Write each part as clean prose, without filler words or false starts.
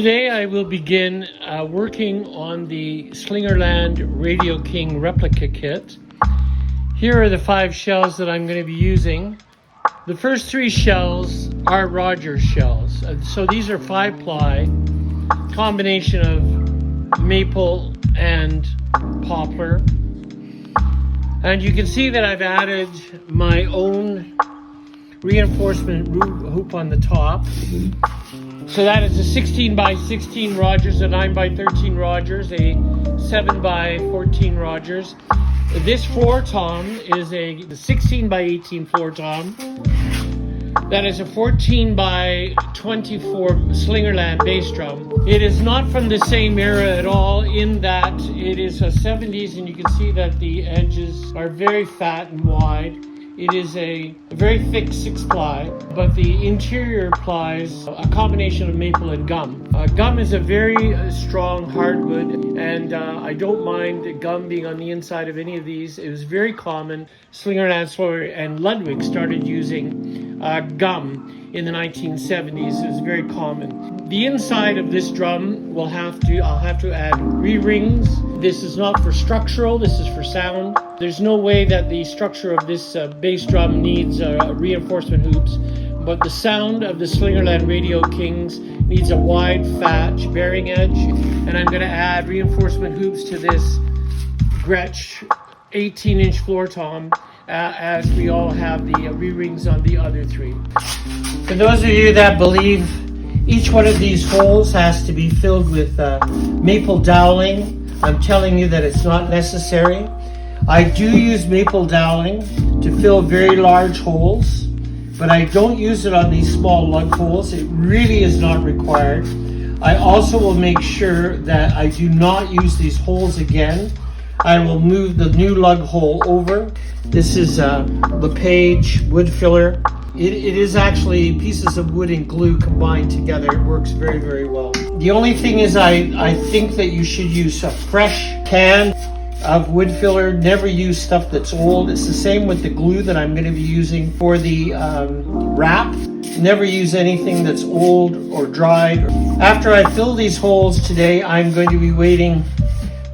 Today I will begin working on the Slingerland Radio King replica kit. Here are the 5 shells that I'm going to be using. The first 3 shells are Rogers shells. So these are 5-ply, combination of maple and poplar. And you can see that I've added my own reinforcement hoop on the top. So that is a 16 by 16 Rogers, a 9 by 13 Rogers, a 7 by 14 Rogers. This floor tom is a 16 by 18 floor tom. That is a 14 by 24 Slingerland bass drum. It is not from the same era at all, in that it is a 70s, and you can see that the edges are very fat and wide. It is a very thick 6-ply, but the interior plies a combination of maple and gum. Gum is a very strong hardwood, and I don't mind gum being on the inside of any of these. It was very common. Slingerland, Sawyer, and Ludwig started using gum in the 1970s. It was very common. The inside of this drum I'll have to add re-rings. This is not for structural, this is for sound. There's no way that the structure of this bass drum needs reinforcement hoops, but the sound of the Slingerland Radio Kings needs a wide, fat bearing edge, and I'm going to add reinforcement hoops to this Gretsch 18-inch floor tom, as we all have the re-rings on the other 3. For those of you that believe each one of these holes has to be filled with maple doweling, I'm telling you that it's not necessary. I do use maple doweling to fill very large holes, but I don't use it on these small lug holes. It really is not required. I also will make sure that I do not use these holes again. I will move the new lug hole over. This is LePage wood filler. It is actually pieces of wood and glue combined together. It works very, very well. The only thing is I think that you should use a fresh can of wood filler. Never use stuff that's old. It's the same with the glue that I'm going to be using for the wrap. Never use anything that's old or dried. After I fill these holes today, I'm going to be waiting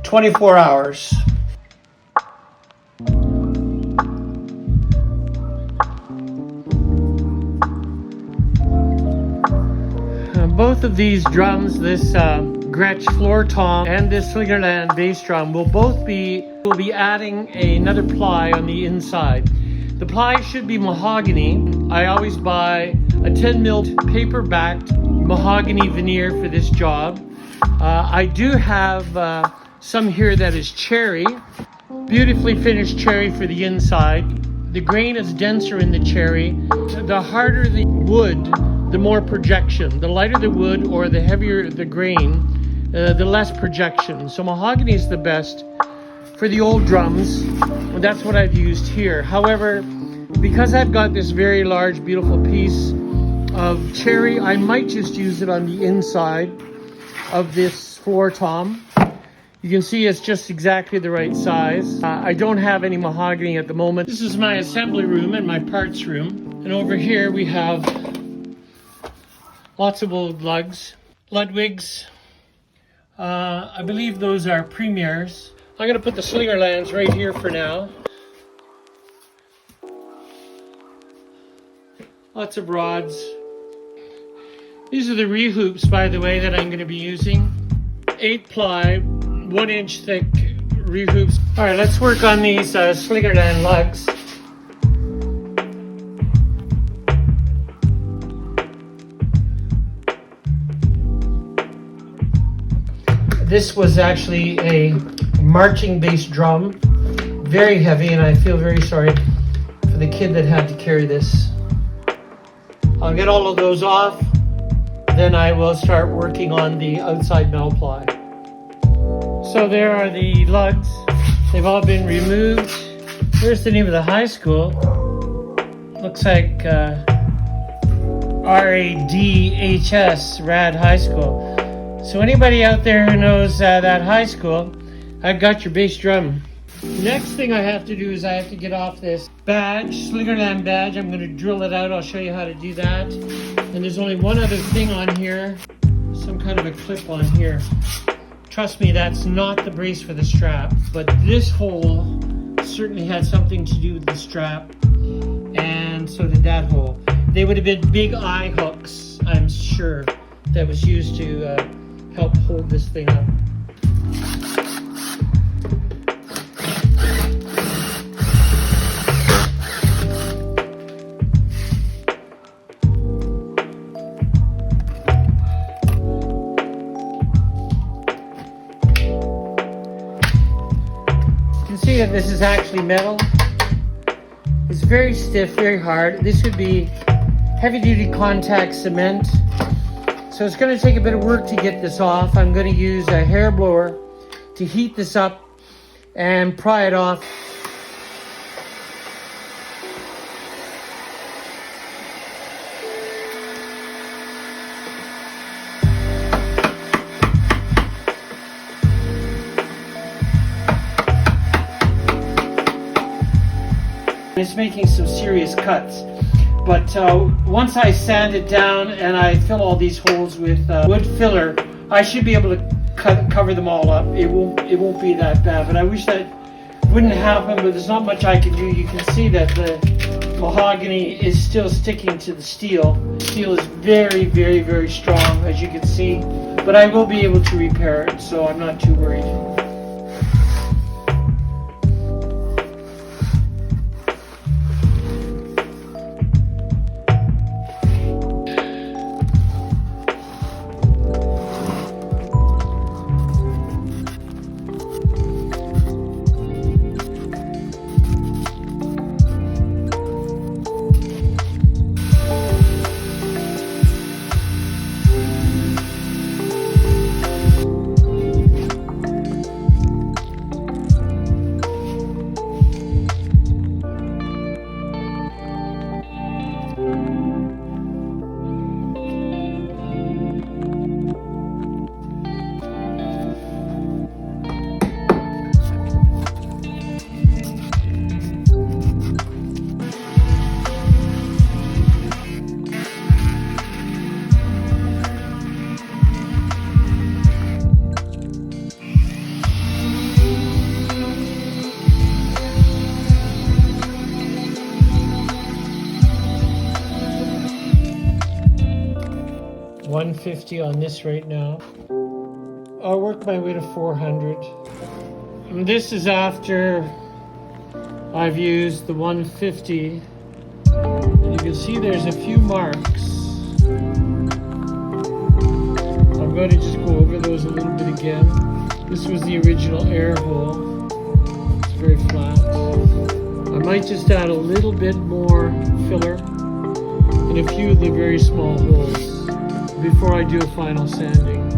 24 hours. Both of these drums, this Gretsch floor tom and this Slingerland bass drum, will be adding another ply on the inside. The ply should be mahogany. I always buy a 10 mil paper-backed mahogany veneer for this job. I do have some here that is cherry, beautifully finished cherry for the inside. The grain is denser in the cherry. The harder the wood, the more projection. The lighter the wood or the heavier the grain, the less projection. So mahogany is the best for the old drums. And that's what I've used here. However, because I've got this very large, beautiful piece of cherry, I might just use it on the inside of this floor tom. You can see it's just exactly the right size. I don't have any mahogany at the moment. This is my assembly room and my parts room. And over here we have lots of old lugs, Ludwigs. I believe those are Premiers. I'm going to put the Slingerlands right here for now. Lots of rods. These are the re-hoops, by the way, that I'm going to be using. 8-ply, 1-inch thick re-hoops. All right, let's work on these Slingerland lugs. This was actually a marching bass drum, very heavy, and I feel very sorry for the kid that had to carry this. I'll get all of those off, then I will start working on the outside metal ply. So there are the lugs. They've all been removed. Here's the name of the high school. Looks like RADHS, Rad High School. So anybody out there who knows that high school, I've got your bass drum. Next thing I have to do is I have to get off this badge, Slingerland badge. I'm going to drill it out. I'll show you how to do that. And there's only one other thing on here. some kind of a clip on here. Trust me, that's not the brace for the strap, but this hole certainly had something to do with the strap, and so did that hole. They would have been big eye hooks, I'm sure, that was used to help hold this thing up. See that this is actually metal. It's very stiff, very hard. This would be heavy-duty contact cement. So it's going to take a bit of work to get this off. I'm going to use a hair blower to heat this up and pry it off. It's making some serious cuts, but once I sand it down and I fill all these holes with wood filler, I should be able to cover them all up. It won't be that bad, but I wish that wouldn't happen, but there's not much I can do. You can see that the mahogany is still sticking to the steel. The steel is very, very, very strong, as you can see, but I will be able to repair it, so I'm not too worried. $150 on this right now. I'll work my way to 400. And this is after I've used the 150. And you can see there's a few marks. I'm going to just go over those a little bit again. This was the original air hole. It's very flat. I might just add a little bit more filler in a few of the very small holes before I do a final sanding.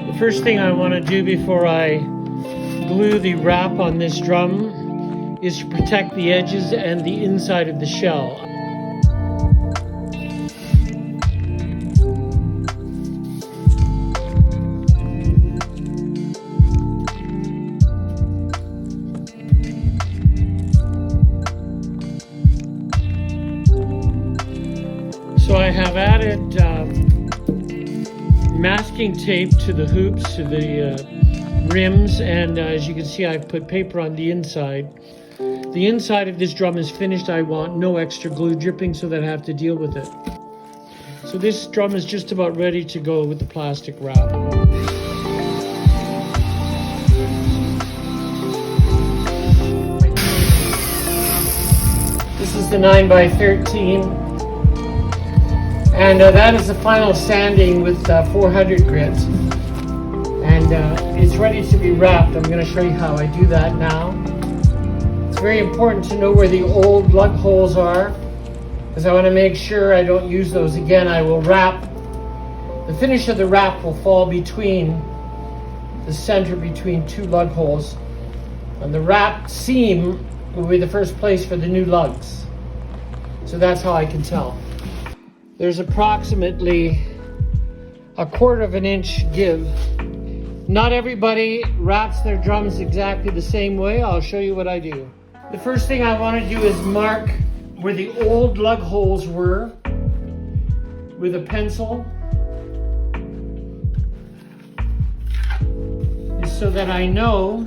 The first thing I want to do before I glue the wrap on this drum is to protect the edges and the inside of the shell. So I have added masking tape to the hoops, to the rims, and as you can see, I've put paper on the inside. The inside of this drum is finished. I want no extra glue dripping so that I have to deal with it. So this drum is just about ready to go with the plastic wrap. This is the 9x13. And that is the final sanding with 400 grit. And it's ready to be wrapped. I'm going to show you how I do that now. It's very important to know where the old lug holes are, because I want to make sure I don't use those again. I will wrap. The finish of the wrap will fall between the center between two lug holes. And the wrap seam will be the first place for the new lugs. So that's how I can tell. There's approximately 1/4 of an inch give. Not everybody wraps their drums exactly the same way. I'll show you what I do. The first thing I want to do is mark where the old lug holes were with a pencil, so that I know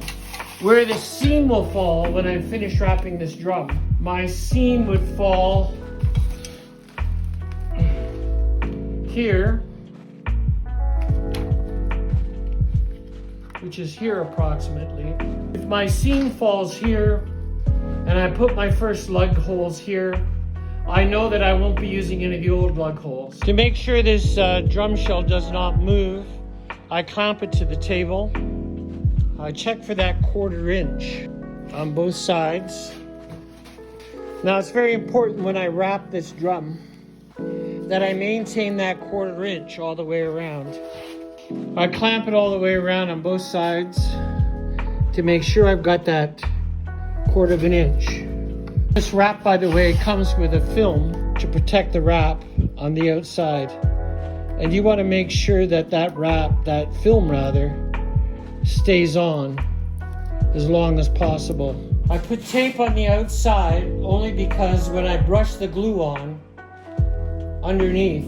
where the seam will fall when I'm finished wrapping this drum. My seam would fall here, which is here approximately. If my seam falls here and I put my first lug holes here, I know that I won't be using any of the old lug holes. To make sure this drum shell does not move, I clamp it to the table. I check for that 1/4 inch on both sides. Now it's very important when I wrap this drum that I maintain that 1/4 inch all the way around. I clamp it all the way around on both sides to make sure I've got that 1/4 inch. This wrap, by the way, comes with a film to protect the wrap on the outside. And you want to make sure that that film rather, stays on as long as possible. I put tape on the outside only because when I brush the glue on underneath,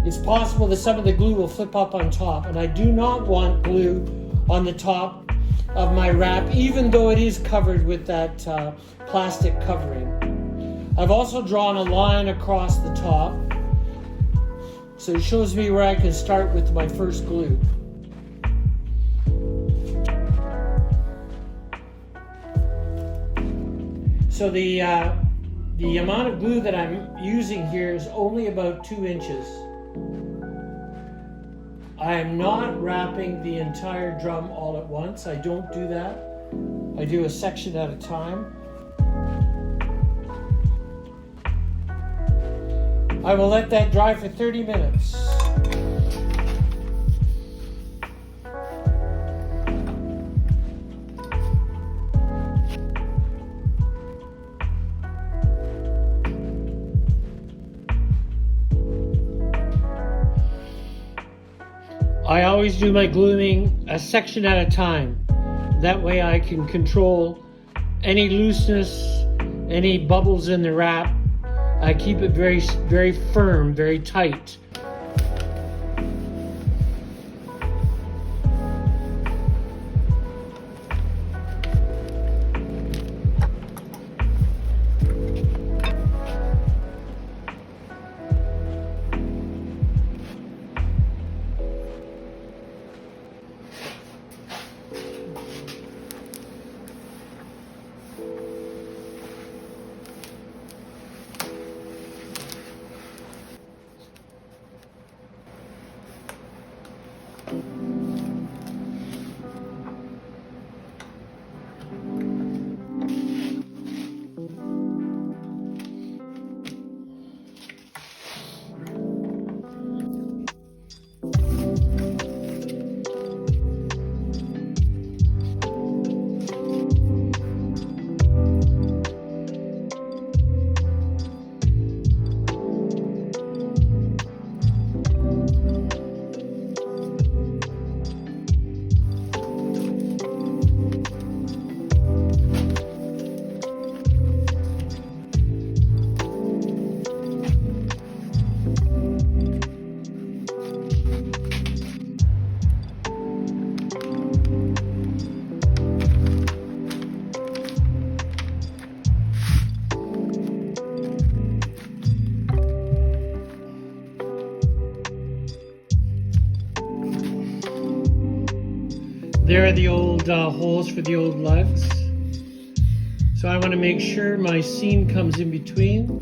it's possible that some of the glue will flip up on top, and I do not want glue on the top of my wrap, even though it is covered with that plastic covering. I've also drawn a line across the top, so it shows me where I can start with my first glue. So the amount of glue that I'm using here is only about 2 inches. I am not wrapping the entire drum all at once. I don't do that. I do a section at a time. I will let that dry for 30 minutes. I always do my gluing a section at a time. That way I can control any looseness, any bubbles in the wrap. I keep it very, very firm, very tight. There are the old holes for the old lugs. So I want to make sure my seam comes in between.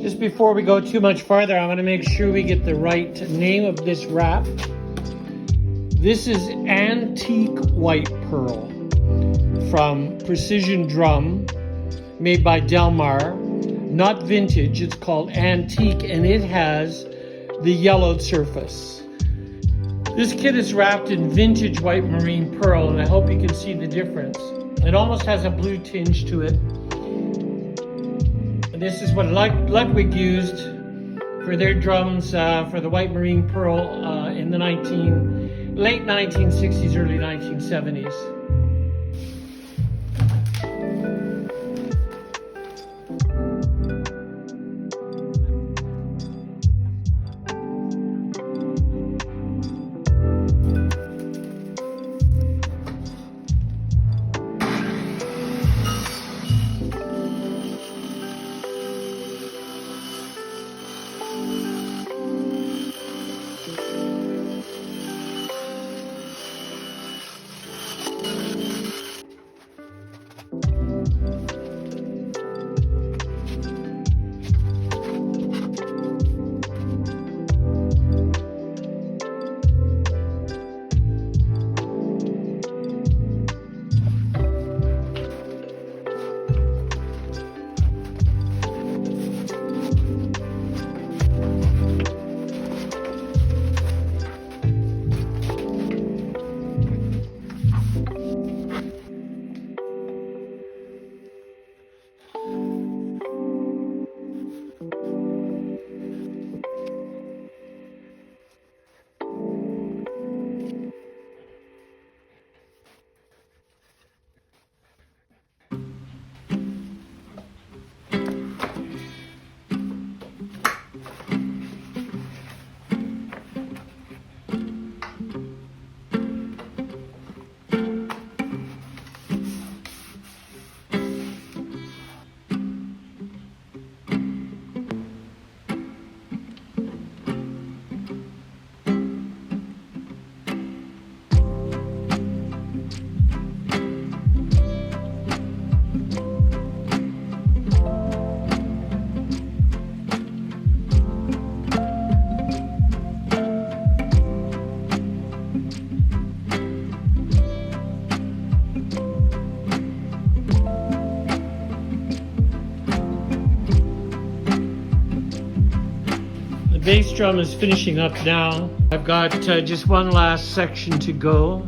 Just before we go too much farther, I want to make sure we get the right name of this wrap. This is Antique White Pearl from Precision Drum, made by Delmar. Not vintage, it's called Antique, and it has the yellowed surface. This kit is wrapped in vintage white marine pearl, and I hope you can see the difference. It almost has a blue tinge to it. And this is what Ludwig used for their drums for the White Marine Pearl in the late 1960s, early 1970s. Bass drum is finishing up now. I've got just one last section to go.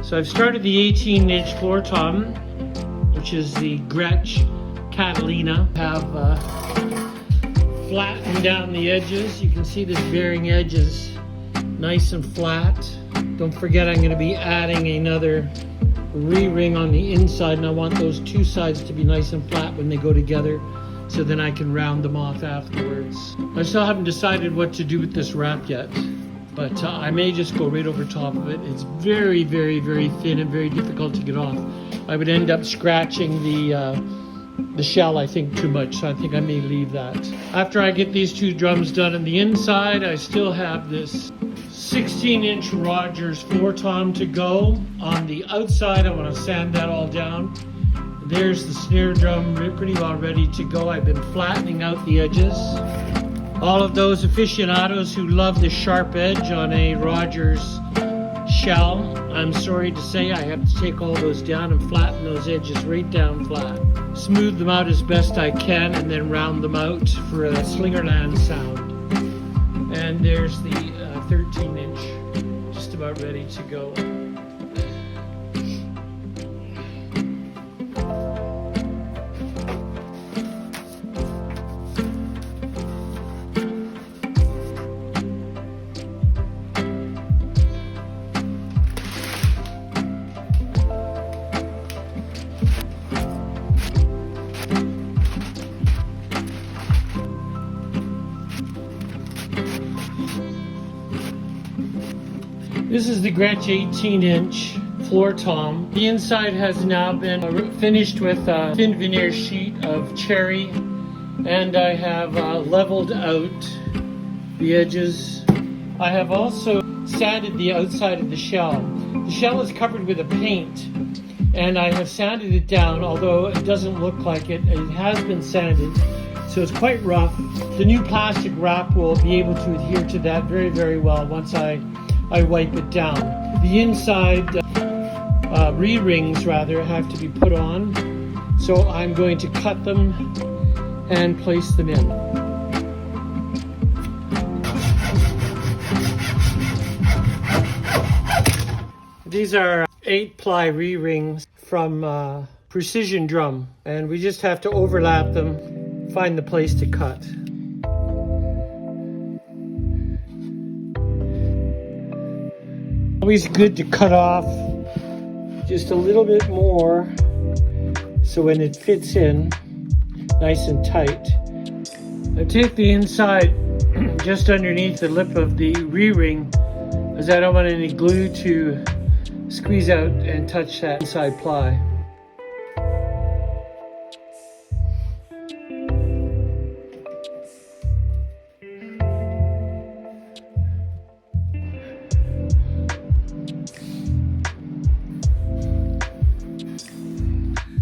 So I've started the 18-inch floor tom, which is the Gretsch Catalina. Have flattened down the edges. You can see this bearing edge is nice and flat. Don't forget I'm going to be adding another re-ring on the inside, and I want those two sides to be nice and flat when they go together, so then I can round them off afterwards. I still haven't decided what to do with this wrap yet, but I may just go right over top of it. It's very, very, very thin and very difficult to get off. I would end up scratching the shell, I think, too much, so I think I may leave that. After I get these two drums done on the inside, I still have this 16-inch Rogers floor tom to go. On the outside, I want to sand that all down. There's the snare drum pretty well ready to go. I've been flattening out the edges. All of those aficionados who love the sharp edge on a Rogers shell, I'm sorry to say I have to take all those down and flatten those edges right down flat. Smooth them out as best I can and then round them out for a Slingerland sound. And there's the 13-inch just about ready to go. This is the Gretsch 18-inch floor tom. The inside has now been finished with a thin veneer sheet of cherry, and I have leveled out the edges. I have also sanded the outside of the shell. The shell is covered with a paint, and I have sanded it down, although it doesn't look like it. It has been sanded, so it's quite rough. The new plastic wrap will be able to adhere to that very, very well once I wipe it down. The inside re-rings rather have to be put on, so I'm going to cut them and place them in. These are 8-ply re-rings from Precision Drum, and we just have to overlap them, find the place to cut. always good to cut off just a little bit more so when it fits in nice and tight. I take the inside just underneath the lip of the re-ring, as I don't want any glue to squeeze out and touch that inside ply.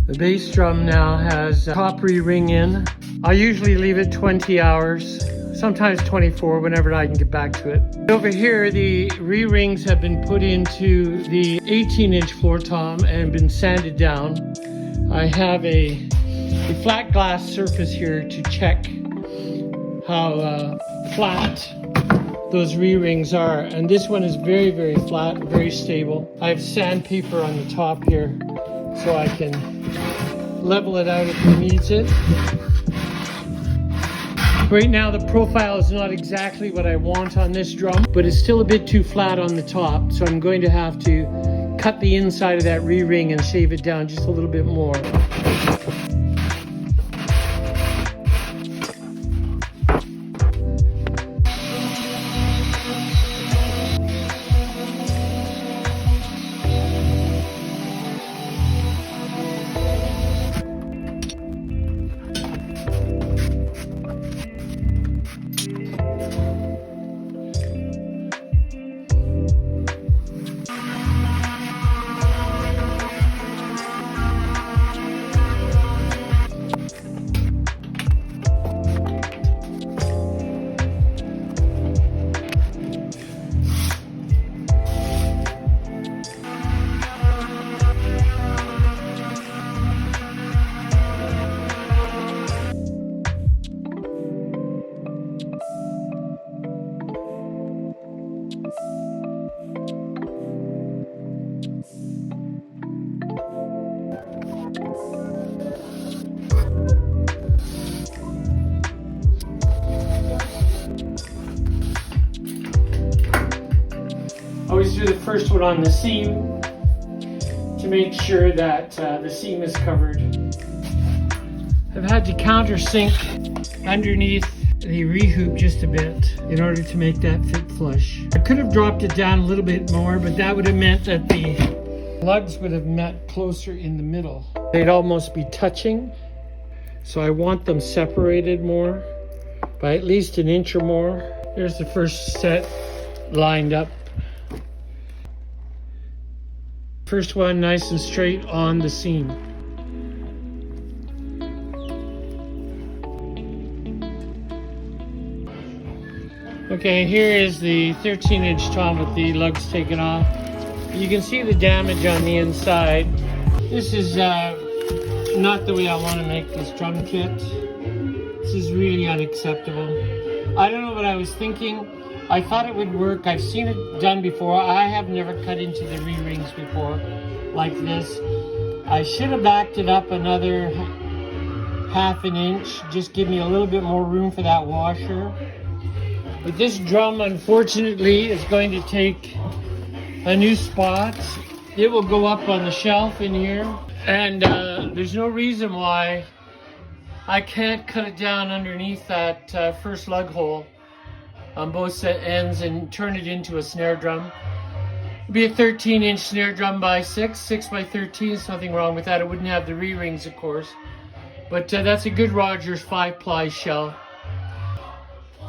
The bass drum now has a top re-ring in. I usually leave it 20 hours, sometimes 24, whenever I can get back to it. Over here, the re-rings have been put into the 18-inch floor tom and been sanded down. I have a flat glass surface here to check how flat those re-rings are. And this one is very, very flat, very stable. I have sandpaper on the top here so I can level it out if it needs it. Right now the profile is not exactly what I want on this drum, but it's still a bit too flat on the top, so I'm going to have to cut the inside of that re-ring and shave it down just a little bit more. Always do the first one on the seam to make sure that the seam is covered. I've had to countersink underneath the rehoop just a bit in order to make that fit flush. I could have dropped it down a little bit more, but that would have meant that the lugs would have met closer in the middle. They'd almost be touching, so I want them separated more by at least an inch or more. There's the first set lined up. First one nice and straight on the seam. Okay, here is the 13-inch tom with the lugs taken off. You can see the damage on the inside. This is not the way I want to make this drum kit. This is really unacceptable. I don't know what I was thinking. I thought it would work. I've seen it done before. I have never cut into the re-rings before like this. I should have backed it up another half an inch. Just give me a little bit more room for that washer. But this drum, unfortunately, is going to take a new spot. It will go up on the shelf in here. And there's no reason why I can't cut it down underneath that first lug hole on both ends and turn it into a snare drum. It'd be a 13-inch snare drum by 6 by 13. There's nothing wrong with that. It wouldn't have the re-rings, of course. But that's a good Rogers 5-ply shell.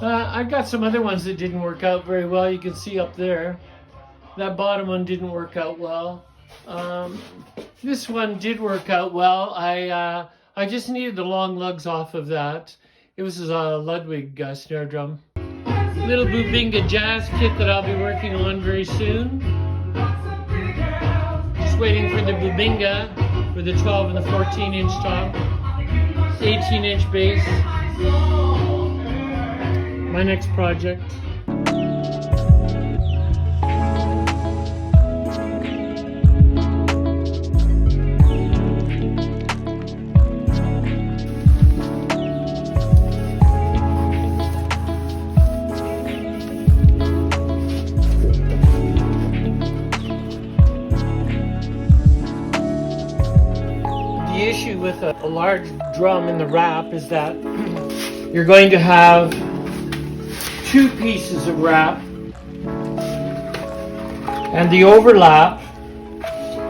I've got some other ones that didn't work out very well. You can see up there. That bottom one didn't work out well. This one did work out well. I just needed the long lugs off of that. It was a Ludwig snare drum. Little Bubinga jazz kit that I'll be working on very soon. Just waiting for the Bubinga for the 12 and the 14-inch tom. 18-inch bass. My next project. with a large drum in the wrap is that you're going to have two pieces of wrap, and the overlap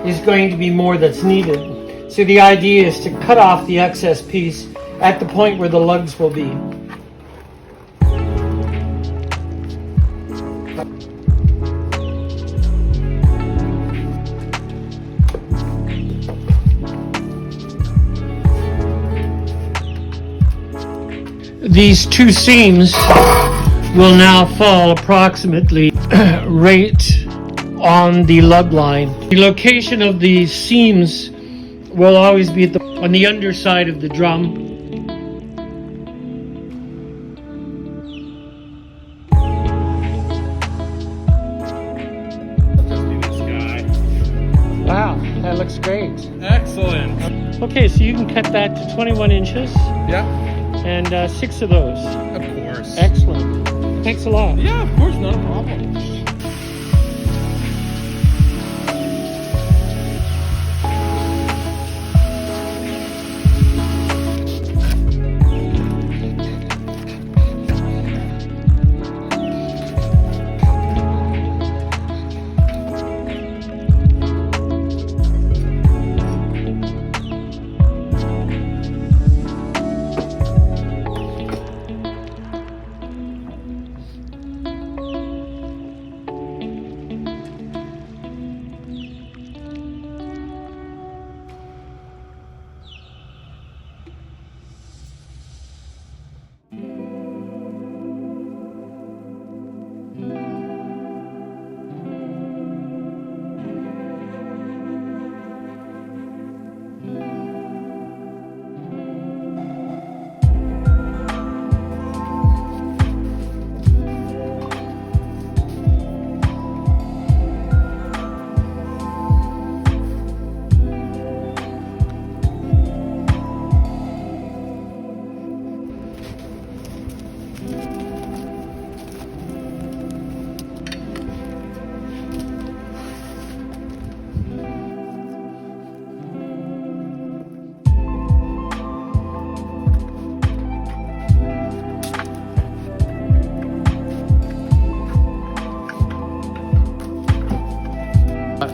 is going to be more that's needed. So the idea is to cut off the excess piece at the point where the lugs will be. These two seams will now fall approximately right on the lug line. The location of the seams will always be on the underside of the drum. Wow, that looks great. Excellent. Okay, so you can cut that to 21 inches. Yeah. And 6 of those. Of course. Excellent. Thanks a lot. Yeah, of course, not a problem.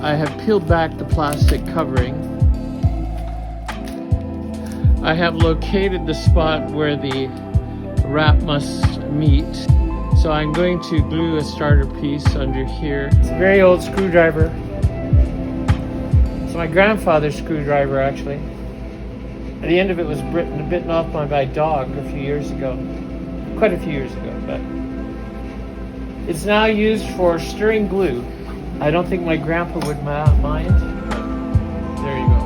I have peeled back the plastic covering. I have located the spot where the wrap must meet. So I'm going to glue a starter piece under here. It's a very old screwdriver. It's my grandfather's screwdriver, actually. At the end of it was bitten off by a dog a few years ago. Quite a few years ago, but it's now used for stirring glue. I don't think my grandpa would mind, but there you go.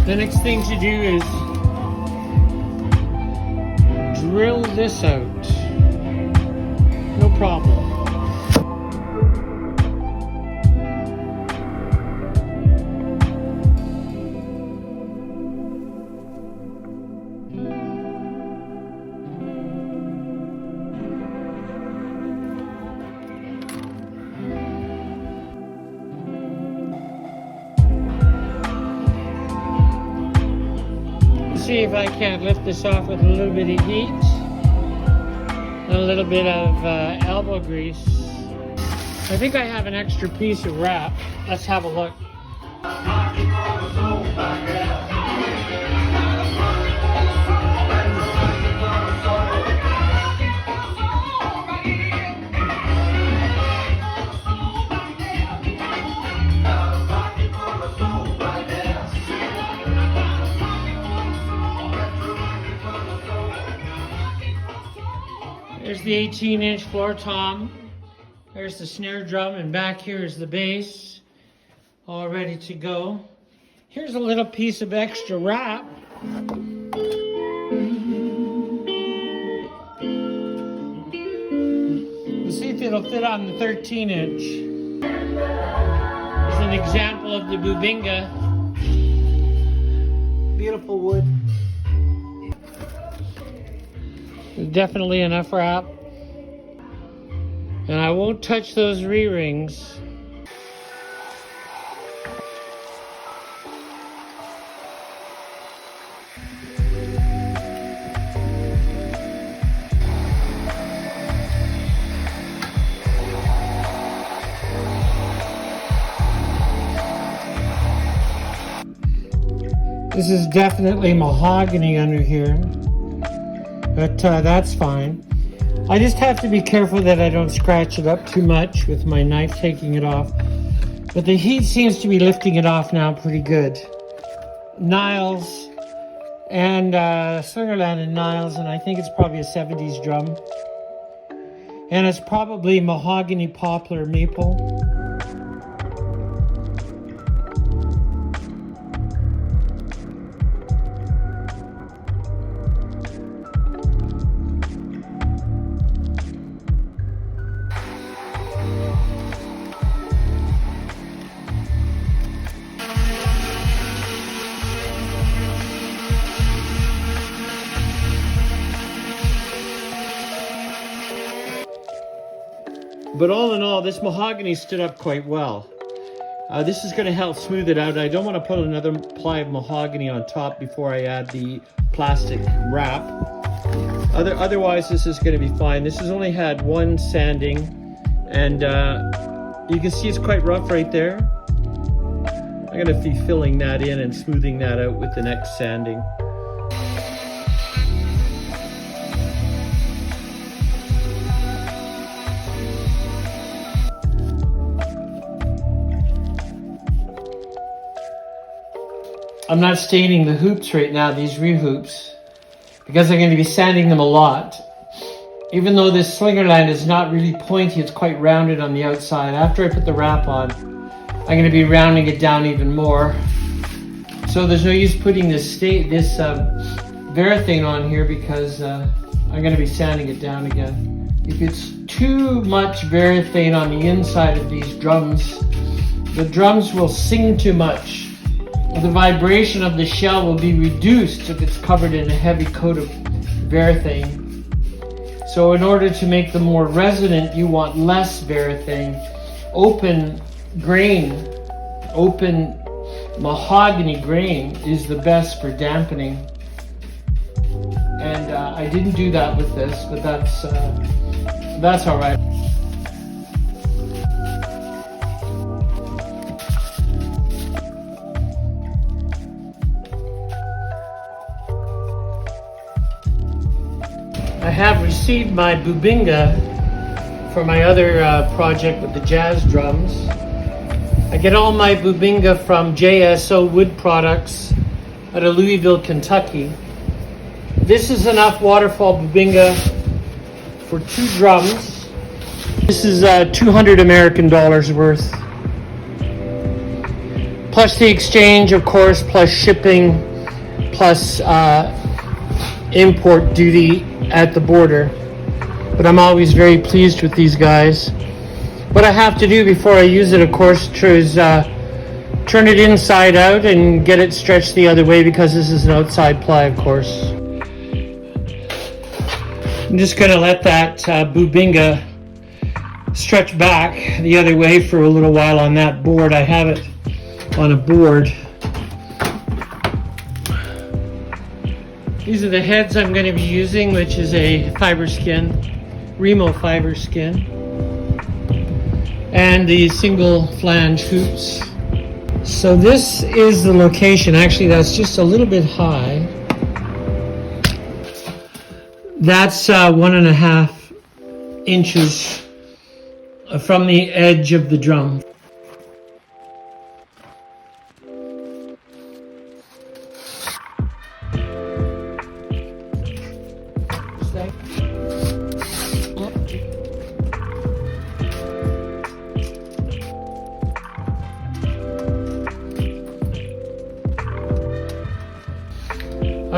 The next thing to do is drill this out. No problem. See if I can't lift this off with a little bit of heat and a little bit of elbow grease. I think I have an extra piece of wrap. Let's have a look. There's the 18-inch floor tom. There's the snare drum, and back here is the bass, all ready to go. Here's a little piece of extra wrap. We'll see if it'll fit on the 13-inch. Here's an example of the Bubinga. Beautiful wood. There's definitely enough wrap. And I won't touch those re-rings. This is definitely mahogany under here, but that's fine. I just have to be careful that I don't scratch it up too much with my knife taking it off. But the heat seems to be lifting it off now pretty good. Niles and Slingerland and Niles, and I think it's probably a 70s drum. And it's probably mahogany, poplar, maple. But all in all, this mahogany stood up quite well. This is going to help smooth it out. I don't want to put another ply of mahogany on top before I add the plastic wrap. Otherwise, this is going to be fine. This has only had one sanding, and you can see it's quite rough right there. I'm going to be filling that in and smoothing that out with the next sanding. I'm not staining the hoops right now, these re-hoops, because I'm going to be sanding them a lot. Even though this Slingerland is not really pointy, it's quite rounded on the outside. After I put the wrap on, I'm going to be rounding it down even more. So there's no use putting this Varathane on here because I'm going to be sanding it down again. If it's too much Varathane on the inside of these drums, the drums will sing too much. The vibration of the shell will be reduced if it's covered in a heavy coat of Varathane. So in order to make them more resonant, you want less Varathane. Open grain, open mahogany grain is the best for dampening. And I didn't do that with this, but that's all right. I have received my Bubinga for my other project with the jazz drums. I get all my Bubinga from JSO Wood Products out of Louisville, Kentucky. This is enough waterfall Bubinga for 2 drums. This is 200 American dollars worth. Plus the exchange, of course, plus shipping, plus import duty at the border. But I'm always very pleased with these guys. What I have to do before I use it, of course, is turn it inside out and get it stretched the other way because this is an outside ply, of course. I'm just going to let that Bubinga stretch back the other way for a little while on that board. I have it on a board. These are the heads I'm going to be using, which is a fiber skin, Remo fiber skin, and the single flange hoops. So this is the location. Actually, that's just a little bit high. That's 1.5 inches from the edge of the drum.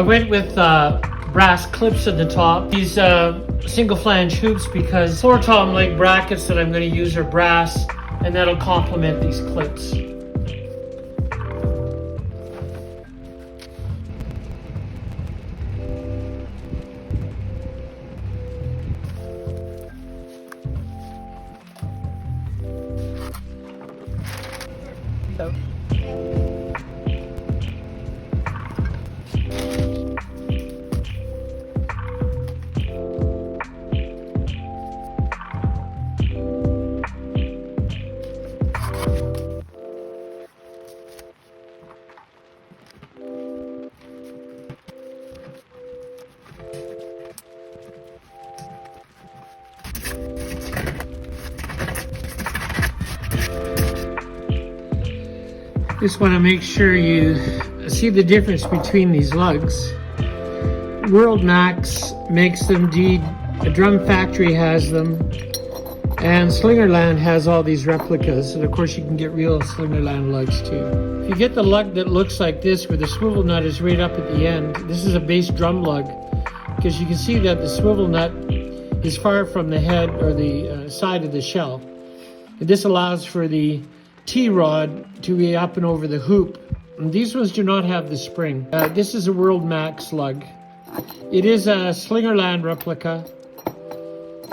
went with brass clips at the top. These single flange hoops because floor tom leg brackets that I'm going to use are brass, and that'll complement these clips. Just want to make sure you see the difference between these lugs. World Max makes them, indeed. A Drum Factory has them, and Slingerland has all these replicas. And of course, you can get real Slingerland lugs too. If you get the lug that looks like this, where the swivel nut is right up at the end, this is a bass drum lug, because you can see that the swivel nut is far from the head or the side of the shell. And this allows for the T-rod to be up and over the hoop. And these ones do not have the spring. This is a World Max lug. It is a Slingerland replica,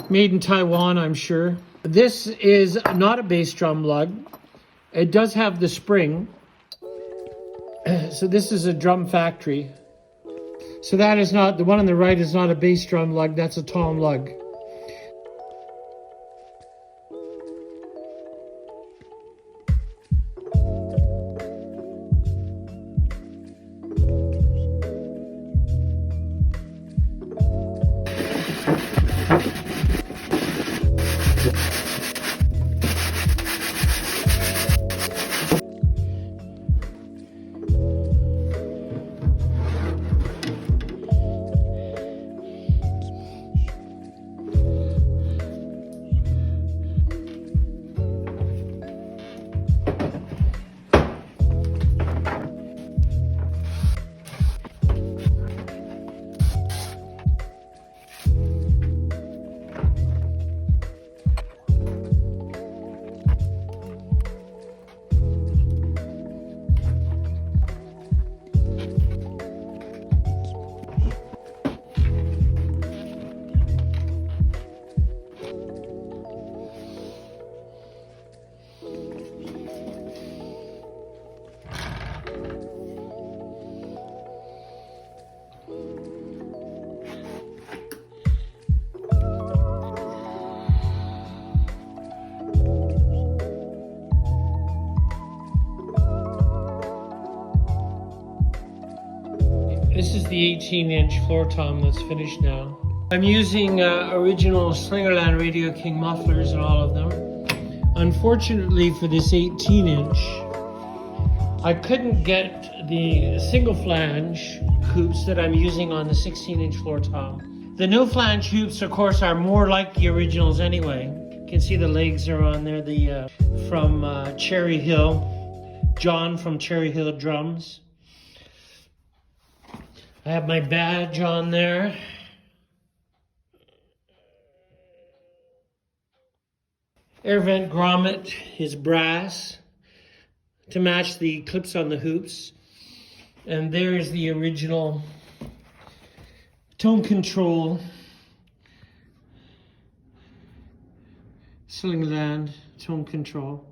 made in Taiwan, I'm sure. This is not a bass drum lug. It does have the spring. So this is a Drum Factory. So that is not, the one on the right is not a bass drum lug, that's a tom lug. This is the 18-inch floor tom that's finished now. I'm using original Slingerland Radio King mufflers in all of them. Unfortunately for this 18-inch, I couldn't get the single flange hoops that I'm using on the 16-inch floor tom. The no flange hoops, of course, are more like the originals anyway. You can see the legs are on there, from Cherry Hill, John from Cherry Hill Drums. I have my badge on there. Air vent grommet is brass to match the clips on the hoops. And there is the original tone control Slingerland tone control.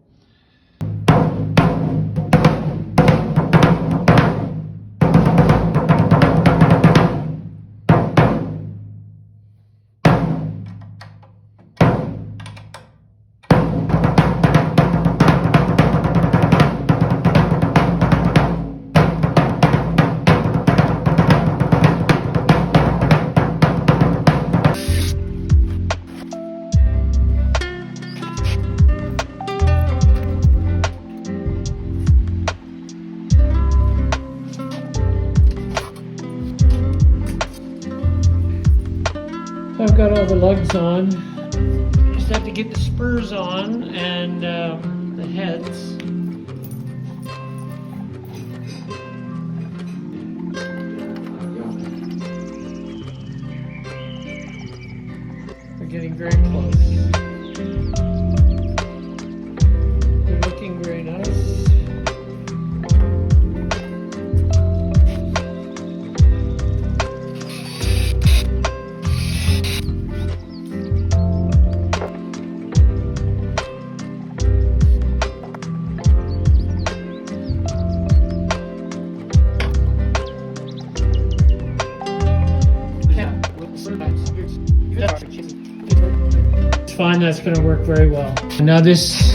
I've got all the lugs on. Just have to get the spurs on and the heads. very close. They're looking very nice. It's fine, that's going to work very well. Now this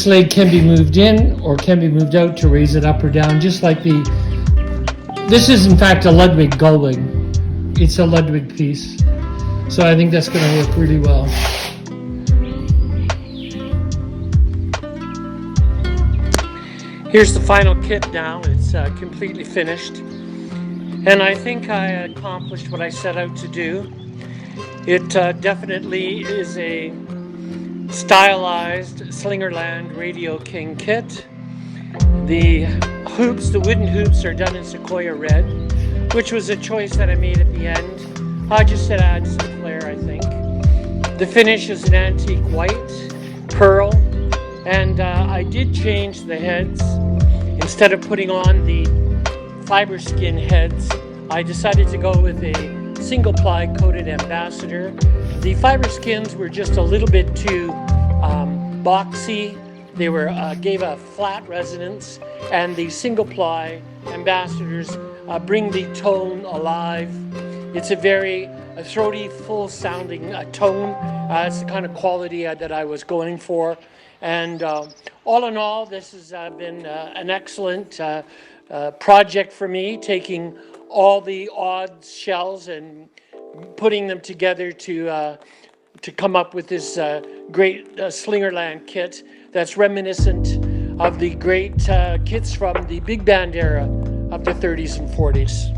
leg can be moved in or can be moved out to raise it up or down, just like this is in fact a Ludwig gullwing. It's a Ludwig piece. So I think that's going to work really well. Here's the final kit now. It's completely finished. And I think I accomplished what I set out to do. It definitely is a stylized Slingerland Radio King kit. The hoops, the wooden hoops, are done in Sequoia red, which was a choice that I made at the end. I just said add some flair, I think. The finish is an antique white, pearl, and I did change the heads. Instead of putting on the fiber skin heads, I decided to go with a single ply coated ambassador. The fiber skins were just a little bit too boxy. They gave a flat resonance, and the single ply ambassadors bring the tone alive. It's a very throaty, full sounding tone. It's the kind of quality that I was going for. And all in all, this has been an excellent project for me, taking all the odd shells and putting them together to come up with this great Slingerland kit that's reminiscent of the great kits from the big band era of the 30s and 40s.